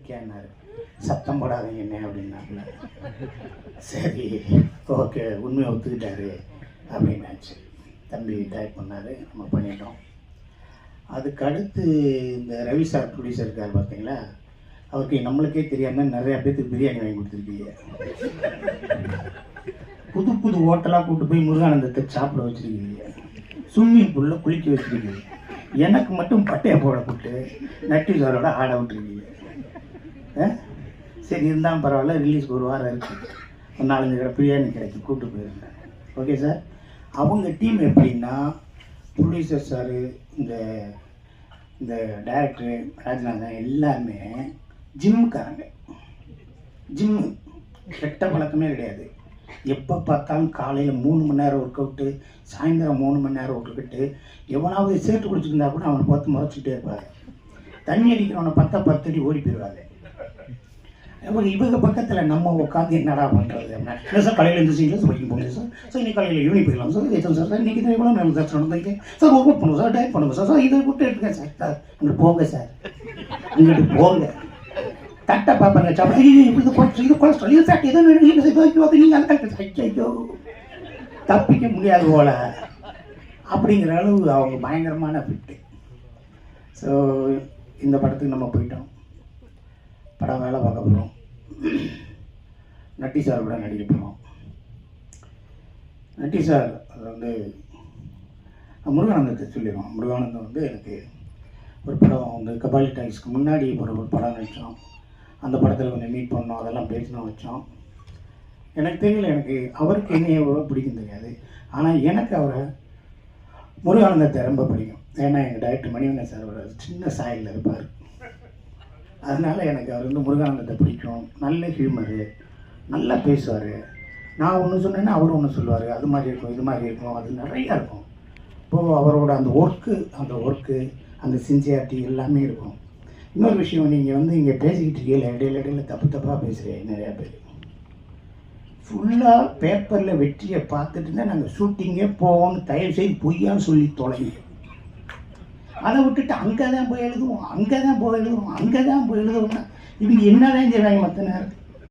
இருக்கியான்னாரு. சத்தம் போடாதீங்க என்ன அப்படின்னாப்புல. சரி ஓகே, உண்மையை ஒத்துக்கிட்டாரு அப்படின்னாச்சு. தம்பி டைப் பண்ணார், நம்ம பண்ணிட்டோம். அதுக்கு அடுத்து இந்த ரவி சார் ப்ரொடியூசர் இருக்கார் பார்த்தீங்களா, அவருக்கு நம்மளுக்கே தெரியாமல் நிறையா பேருக்கு பிரியாணி வாங்கி கொடுத்துருக்கீங்க. புது புது ஹோட்டலாக கூப்பிட்டு போய் முருகானந்தத்தை சாப்பிட வச்சுருக்கீங்க, ஸ்விம்மிங் பூலில் குளிக்க வச்சுருக்கீங்க. எனக்கு மட்டும் பட்டையை போட போட்டு நட்டி சாரோட ஆட விட்டுருக்கீங்க. சரி இருந்தாலும் பரவாயில்ல, ரிலீஸ்க்கு ஒரு வாரம் இருக்குது, ஒரு 4-5 கடை பிரியாணி கிடைக்கு கூப்பிட்டு போயிருந்தேன். Okay sir. அவங்க டீம் எப்படின்னா, ப்ரொடியூசர் சார், இந்த இந்த டைரக்டரு ராஜநாதன் எல்லாருமே ஜிம்முக்காரங்க. ஜிம்மு கெட்ட பழக்கமே கிடையாது. எப்போ பார்த்தாலும் காலையில் 3 மணி நேரம் ஒர்க் அவுட்டு, சாயந்தரம் 3 மணி நேரம் ஒர்க் அவுட்டு. எவனாவது சேர்த்து குடிச்சிருந்தா கூட அவனை பார்த்து முறைச்சிக்கிட்டே இருப்பாங்க. தண்ணி அடிக்கிறவனை பார்த்தா 10 அடி ஓடி போயிடுவாங்க. இவங்க பக்கத்தில் நம்ம உட்காந்து என்னடா பண்ணுறது அப்படின்னா, இல்லை சார் காலையில் எழுந்திரிச்சிங்களா சார், படிக்க போகணும் சார், சார் இன்னைக்கு காலையில் ஈவினிங் போயிடலாம் சார், எத்தனை சார் இன்றைக்கி தான் எவ்வளோ நேரம் சார் நடந்துருக்கு சார், ஒர்க் அவுட் பண்ணுவோம் சார், டயட் பண்ணுவோம் சார், சார் இதை விட்டு எடுத்துக்கேன் சார். சார் அங்கிட்டு போங்க சார், அங்கிட்டு போங்க. தட்டை பார்ப்பாங்க சாப்பிட, இப்படி போட்டு இது கொலஸ்ட்ரால் இது ஃபேட் எதுவும் நீங்கள் அந்த கரெக்ட் ஐயோ தப்பிக்க முடியாது போல அப்படிங்கிற அளவு அவங்க பயங்கரமான ஃபிட்டு. ஸோ இந்த படத்துக்கு நம்ம போயிட்டோம், படம் வேலை பார்க்க போகிறோம், நட்டி சார் கூட நடிக்க போகிறோம். நட்டி சார் அது வந்து முருகானந்தத்தை சொல்லிடுவோம். முருகானந்தம் வந்து எனக்கு ஒரு படம் வந்து கபாலி டாக்ஸ்க்கு முன்னாடி ஒரு படம் நடித்தோம். அந்த படத்தில் கொஞ்சம் மீட் பண்ணோம், அதெல்லாம் பேசணும் வச்சோம். எனக்கு தெரியல, எனக்கு அவருக்கு என்ன எவ்வளோ பிடிக்கும் தெரியாது. ஆனால் எனக்கு அவரை முருகானந்தத்தை ரொம்ப பிடிக்கும். ஏன்னா எங்கள் டைரக்டர் மணிவண்ணன் சார் ஒரு சின்ன சாயலில் இருப்பார். அதனால் எனக்கு அவர் வந்து முருகானந்தத்தை பிடிக்கும். நல்ல ஹியூமரு, நல்லா பேசுவார். நான் ஒன்று சொன்னேன்னா அவர் ஒன்று சொல்லுவார், அது மாதிரி இருக்கும் இது மாதிரி இருக்கும், அது நிறையா இருக்கும். இப்போது அவரோட அந்த ஒர்க்கு அந்த சின்சியாரிட்டி எல்லாமே இருக்கும். இன்னொரு விஷயம், நீங்கள் வந்து இங்கே பேசிக்கிட்டு இருக்கீங்களா, இடையில தப்பாக பேசுகிறேன். நிறையா பேர் ஃபுல்லாக பேப்பரில் வெற்றியை பார்த்துட்டு தான் நாங்கள் ஷூட்டிங்கே போவோம்னு தயவு செய்து பொய்யான்னு சொல்லி தொலைங்க. அதை விட்டுட்டு அங்கே தான் போய் எழுதுவோம், அங்கே தான் போய் எழுதுவோம்னா இவங்க என்ன தான் செய்வாங்க மற்ற நேரம்.